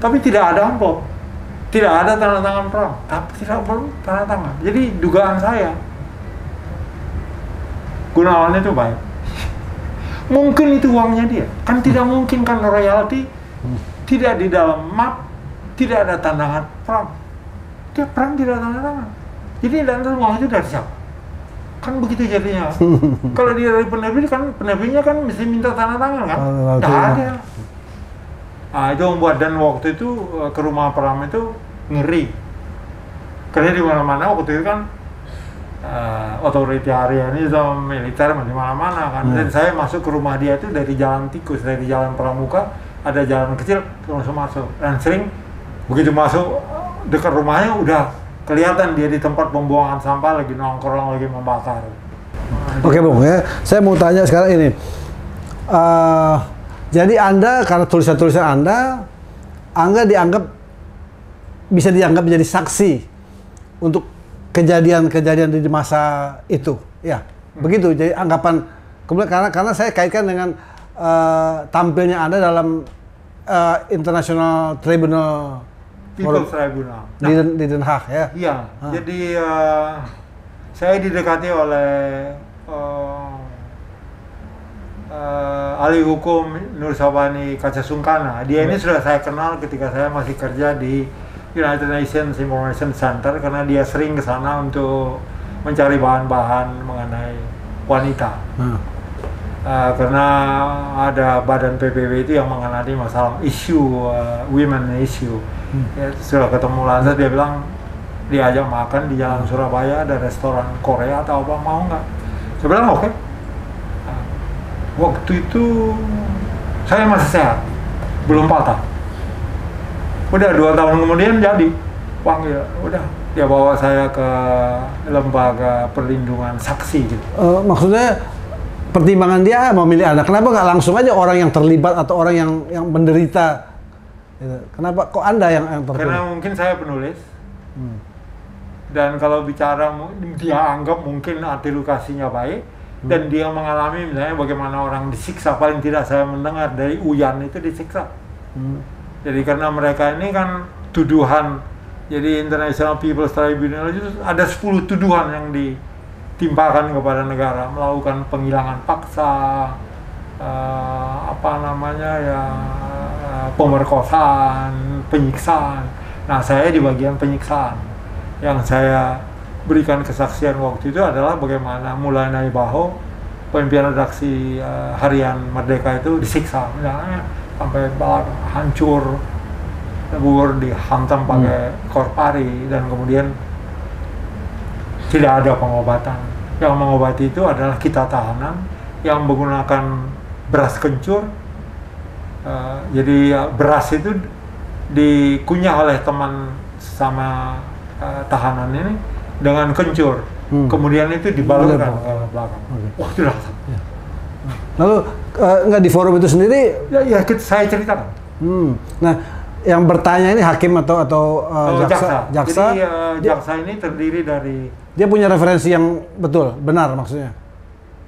C: Tapi tidak ada amplop, tidak ada tanda tangan Pram, tapi tidak perlu tanda tangan. Jadi dugaan saya, Gunawan itu baik. Mungkin itu uangnya dia, kan tidak mungkin kan royalti tidak di dalam map, tidak ada tanda tangan Pram. Dia Pram tidak ada tanda tangan. Jadi dan uang itu dari siapa? Kan begitu jadinya. Kalau dia dari penerbit kan, penerbitnya kan mesti minta tanda tangan kan? Tidak ada. Itu membuat, dan waktu itu ke rumah Pram itu ngeri. Karena di mana-mana waktu itu kan otoriti harian ini sama militer di mana-mana kan. Dan saya masuk ke rumah dia itu dari jalan tikus, dari jalan Pramuka, ada jalan kecil langsung masuk. Dan sering begitu masuk dekat rumahnya udah kelihatan dia di tempat pembuangan sampah lagi nongkrong, lagi membakar.
B: Oke Bung, ya. Saya mau tanya sekarang ini. Jadi Anda, karena tulisan-tulisan Anda bisa dianggap menjadi saksi untuk kejadian-kejadian di masa itu, ya. Begitu. Jadi anggapan kemudian karena saya kaitkan dengan tampilnya Anda dalam International Tribunal
C: People's Tribunal.
B: Di Den Haag, ya.
C: Iya. Jadi saya didekati oleh ahli hukum Nur Sabani Kacasungkana. Dia ini sudah saya kenal ketika saya masih kerja di United Nations Information Center, karena dia sering ke sana untuk mencari bahan-bahan mengenai wanita. Karena ada badan PBB itu yang mengenai masalah isu women issue. Ya, sudah ketemu lantas dia bilang diajak makan di Jalan Surabaya, ada restoran Korea atau apa, mau nggak? Saya bilang oke. Waktu itu saya masih sehat, belum patah. Udah 2 tahun kemudian jadi panggil, udah dia bawa saya ke lembaga perlindungan saksi gitu.
B: Maksudnya pertimbangan dia memilih Anda, kenapa nggak langsung aja orang yang terlibat atau orang yang menderita? Kenapa kok Anda yang terpilih?
C: Karena mungkin saya penulis. Dan kalau bicara dia anggap mungkin arti lokasinya baik, dan dia mengalami misalnya bagaimana orang disiksa, paling tidak saya mendengar dari Uyan itu disiksa. Jadi karena mereka ini kan tuduhan, jadi International People's Tribunal itu ada 10 tuduhan yang ditimpakan kepada negara, melakukan penghilangan paksa, pemerkosaan, penyiksaan. Nah, saya di bagian penyiksaan. Yang saya berikan kesaksian waktu itu adalah bagaimana Mulana Ibaho, pimpinan redaksi harian Merdeka itu disiksa, misalnya sampai hancur, lebur, dihantam pakai korpari, dan kemudian tidak ada pengobatan. Yang mengobati itu adalah kita tahanan yang menggunakan beras kencur. Jadi beras itu dikunyah oleh teman sama tahanan ini dengan kencur, kemudian itu dibalurkan ke belakang. Wah, itu dahsyat.
B: Lalu nggak di forum itu sendiri?
C: Ya saya ceritakan.
B: Nah, yang bertanya ini hakim atau jaksa?
C: Jadi jaksa ini terdiri dari,
B: dia punya referensi yang benar maksudnya?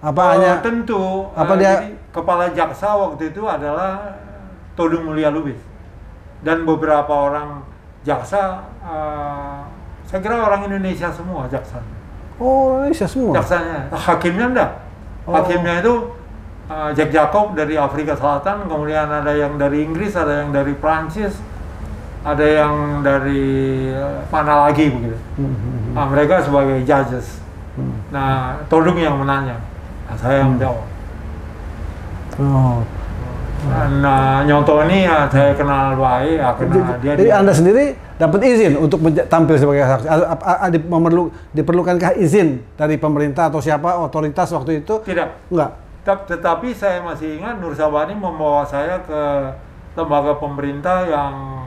B: Apa hanya
C: tentu?
B: Dia
C: jadi, kepala jaksa waktu itu adalah Todung Mulia Lubis, dan beberapa orang jaksa. Saya kira orang Indonesia semua jaksa.
B: Oh, Indonesia semua?
C: Jaksanya. Hakimnya enggak. Hakimnya itu Jack Jacob dari Afrika Selatan, kemudian ada yang dari Inggris, ada yang dari Prancis, ada yang dari mana lagi begitu. Nah, mereka sebagai judges. Nah, Todung yang menanya. Nah, saya yang jawab. Nah, Nyonto ini ya saya kenal baik, karena
B: jadi Anda sendiri dapat izin untuk tampil sebagai saksi? Diperlukankah izin dari pemerintah atau siapa, otoritas waktu itu?
C: Tidak.
B: Enggak?
C: Tetapi saya masih ingat Nur Sabani membawa saya ke lembaga pemerintah yang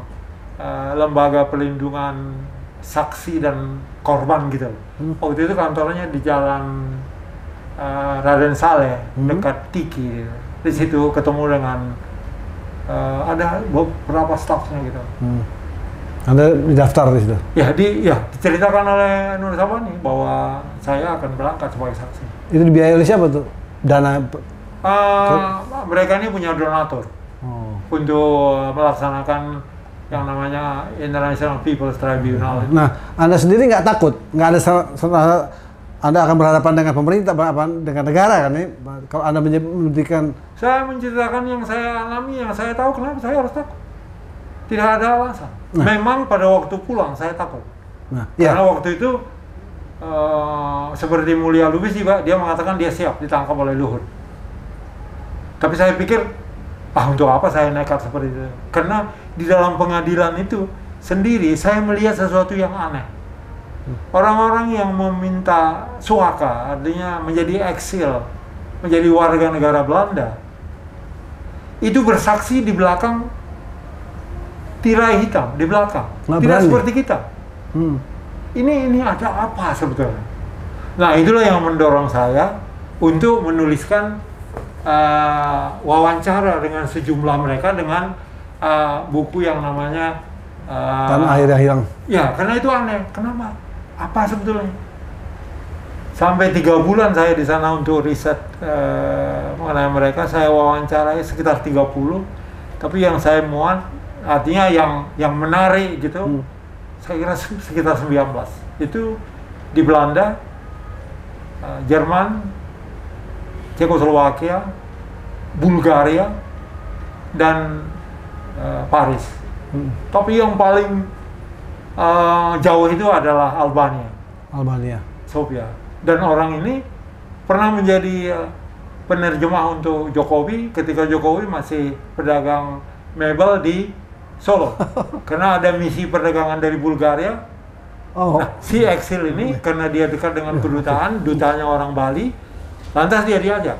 C: lembaga pelindungan saksi dan korban gitu. Waktu itu kantornya di Jalan Raden Saleh, dekat Tiki. Di situ ketemu dengan ada beberapa stafnya gitu.
B: Anda didaftar di situ?
C: Ya, diceritakan oleh Nur Sabani bahwa saya akan berangkat sebagai saksi.
B: Itu dibiayai oleh siapa tuh? Dana?
C: Mereka ini punya donatur untuk melaksanakan yang namanya International People's Tribunal.
B: Nah, Anda sendiri nggak takut? Nggak ada Anda akan berhadapan dengan pemerintah, dengan negara kan? Kalau Anda memberikan...
C: Saya menceritakan yang saya alami, yang saya tahu, kenapa saya harus takut? Tidak ada alasan. Memang pada waktu pulang saya takut. Karena waktu itu seperti Mulia Lubis juga, dia mengatakan dia siap ditangkap oleh Luhut. Tapi saya pikir, untuk apa saya nekat seperti itu? Karena di dalam pengadilan itu sendiri saya melihat sesuatu yang aneh. Orang-orang yang meminta suaka, artinya menjadi eksil, menjadi warga negara Belanda, itu bersaksi di belakang tirai hitam, di belakang. Tidak seperti kita. ini ada apa sebetulnya. Nah itulah yang mendorong saya untuk menuliskan wawancara dengan sejumlah mereka dengan buku yang namanya
B: Tanah Air yang Hilang.
C: Ya, karena itu aneh. Kenapa? Apa sebetulnya? Sampai 3 bulan saya di sana untuk riset mengenai mereka. Saya wawancarai sekitar 30. Tapi yang saya muat, artinya yang menarik gitu, saya kira sekitar 19. Itu di Belanda, Jerman, Cekoslowakia, Bulgaria, dan Paris. Tapi yang paling jauh itu adalah Albania, Sofia. Dan orang ini pernah menjadi penerjemah untuk Jokowi ketika Jokowi masih pedagang mebel di Solo. Karena ada misi perdagangan dari Bulgaria. Nah, si eksil ini karena dia dekat dengan kedutaan, dutanya orang Bali, lantas dia diajak.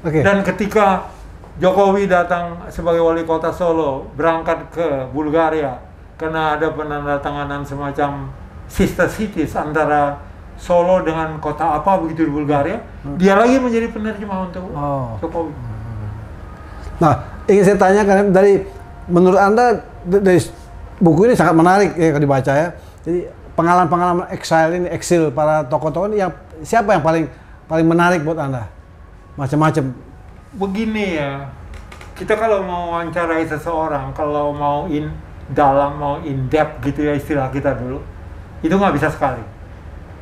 C: Dan ketika Jokowi datang sebagai wali kota Solo, berangkat ke Bulgaria, karena ada penandatanganan semacam sister cities antara Solo dengan kota apa begitu di Bulgaria, dia lagi menjadi penerjemah untuk Jokowi.
B: Nah, ingin saya tanyakan dari menurut Anda dari buku ini sangat menarik ya kalau dibaca ya. Jadi pengalaman-pengalaman eksil para tokoh-tokoh ini yang siapa yang paling menarik buat Anda? Macam-macam.
C: Begini ya, kita kalau mau wawancarai seseorang, kalau mau dalam, mau in depth gitu ya istilah kita dulu, itu nggak bisa sekali.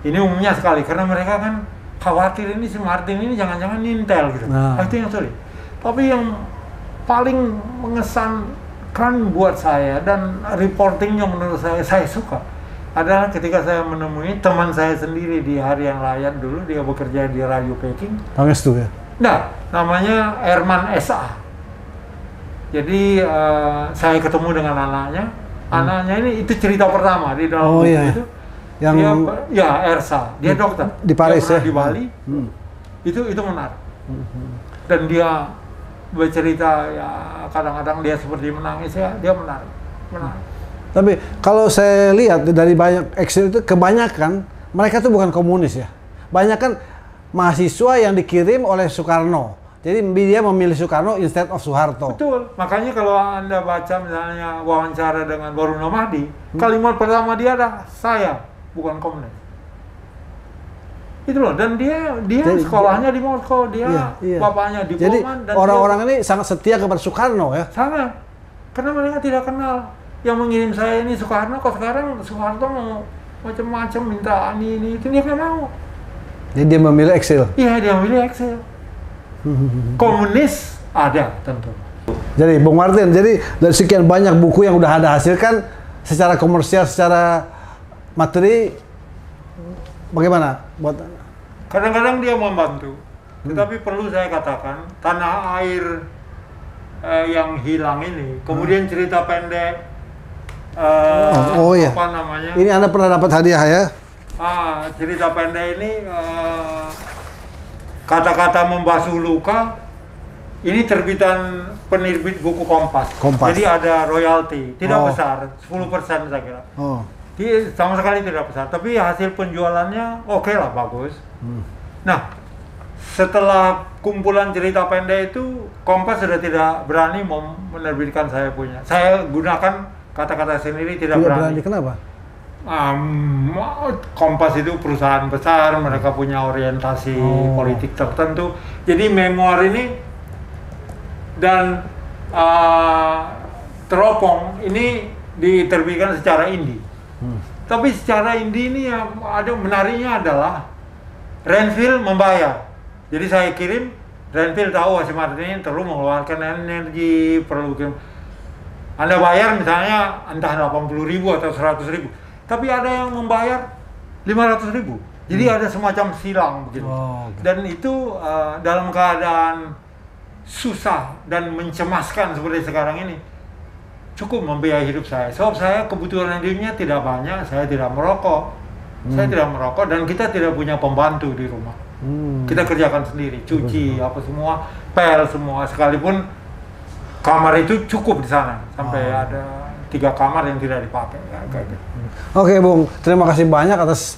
C: Ini umumnya sekali, karena mereka kan khawatir ini si Martin ini jangan-jangan nintel gitu. Itu yang sulit. Tapi yang paling mengesankan buat saya dan reportingnya menurut saya suka adalah ketika saya menemui teman saya sendiri di Harian Rakyat dulu, dia bekerja di Radio Peking.
B: Pangestu ya?
C: Nah, namanya Herman S.A. Jadi saya ketemu dengan anaknya. Anaknya ini itu cerita pertama di dalam buku itu. Yang Ersa, dia dokter
B: di Paris
C: dia
B: ya,
C: di Bali. Itu menarik. Dan dia bercerita ya kadang-kadang dia seperti menangis ya, dia menarik.
B: Tapi kalau saya lihat dari banyak eksil itu kebanyakan mereka tuh bukan komunis ya. Banyak kan mahasiswa yang dikirim oleh Soekarno. Jadi dia memilih Soekarno instead of Soeharto.
C: Betul. Makanya kalau Anda baca misalnya wawancara dengan Barono Mahdi, kalimat pertama dia adalah saya bukan komunis. Itu loh, dan dia jadi, sekolahnya di Moskow, dia bapaknya diplomat.
B: Jadi orang-orang ini sangat setia kepada Soekarno ya?
C: Sangat. Karena mereka tidak kenal. Yang mengirim saya ini Soekarno, kok sekarang Soeharto mau macam-macam minta ini itu, dia nggak mau.
B: Jadi dia memilih eksil?
C: Iya, dia memilih eksil. Komunis ada tentu.
B: Jadi Bung Martin, jadi dari sekian banyak buku yang udah Anda hasilkan secara komersial, secara materi, bagaimana buat?
C: Kadang-kadang dia membantu, tetapi perlu saya katakan Tanah Air yang Hilang ini, kemudian cerita pendek apa namanya?
B: Ini Anda pernah dapat hadiah ya?
C: Cerita pendek ini Kata-kata Membasuh Luka. Ini terbitan penerbit buku Kompas. Jadi ada royalti, tidak besar, 10% saya kira. Dia sama sekali tidak besar, tapi hasil penjualannya oke lah, bagus. Nah, setelah kumpulan cerita pendek itu, Kompas sudah tidak berani menerbitkan saya punya. Saya gunakan kata-kata sendiri, tidak berani.
B: Kenapa?
C: Kompas itu perusahaan besar, mereka punya orientasi politik tertentu. Jadi memoir ini dan Teropong ini diterbitkan secara indie. Tapi secara indie ini yang ada menariknya adalah Renville membayar. Jadi saya kirim, Renville tahu si Martin ini perlu mengeluarkan energi, perlu kirim. Anda bayar misalnya entah 80.000 atau 100.000. Tapi ada yang membayar 500.000. Jadi ada semacam silang begitu. Dan itu dalam keadaan susah dan mencemaskan seperti sekarang ini, cukup membiayai hidup saya. Sebab saya kebutuhan hidupnya tidak banyak, saya tidak merokok. Saya tidak merokok dan kita tidak punya pembantu di rumah. Kita kerjakan sendiri, cuci apa semua, pel semua, sekalipun kamar itu cukup di sana sampai ada 3 kamar yang tidak dipakai. Ya, kayak gitu.
B: Oke Bung, terima kasih banyak atas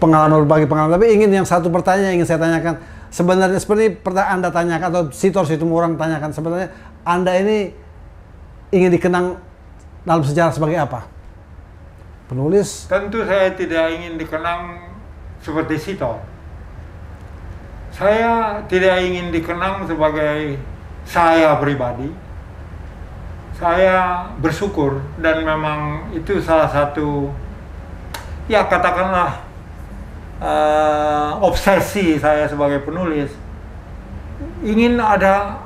B: pengalaman, berbagi pengalaman. Tapi ingin yang satu pertanyaan yang ingin saya tanyakan. Sebenarnya seperti pertanyaan Anda tanyakan atau Sitor Situmorang tanyakan, sebenarnya Anda ini ingin dikenang dalam sejarah sebagai apa? Penulis?
C: Tentu saya tidak ingin dikenang seperti Sitor. Saya tidak ingin dikenang sebagai saya pribadi. Saya bersyukur dan memang itu salah satu, ya katakanlah, obsesi saya sebagai penulis. Ingin ada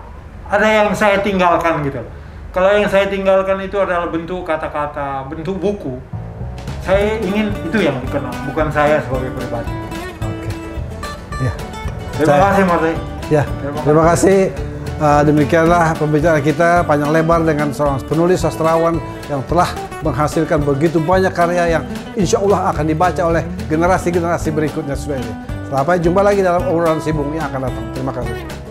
C: yang saya tinggalkan gitu. Kalau yang saya tinggalkan itu adalah bentuk kata-kata, bentuk buku, saya ingin itu yang dikenang, bukan saya sebagai pribadi.
B: Oke. Ya.
C: Terima kasih Mas.
B: Ya, terima kasih. Demikianlah pembicaraan kita panjang lebar dengan seorang penulis sastrawan yang telah menghasilkan begitu banyak karya yang insya Allah akan dibaca oleh generasi-generasi berikutnya sudah ini. Sampai jumpa lagi dalam obrolan sibung yang akan datang. Terima kasih.